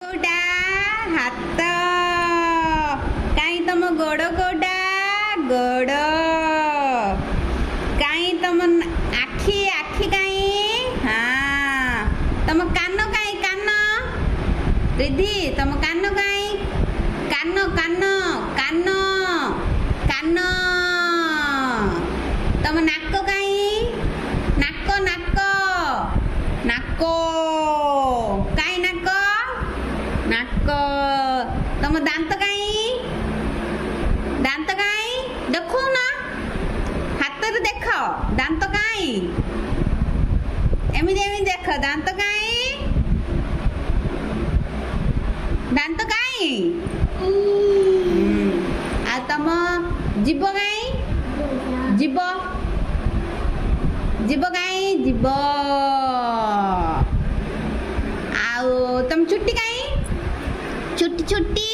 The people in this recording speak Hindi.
कोटा हाथ कहीं तुम गोड़ कोटा गोड़ कहीं तुम आखि आखि कहीं हाँ तुम कान कहीं कान रिधि तुम कान कहीं कान कान कान कान तुम नाक कहीं नाक नाक नाक कहीं नाक नाक तुम दांत कहीं दांत कहीं देखो ना हाथ रे देख दांत कहीं एमती एमती देख दांत कहीं दांत कहीं आ तुम जीव कहीं जीव जीव कहीं जीव आउ तुम छुट्टी कहीं छुट्टी छुट्टी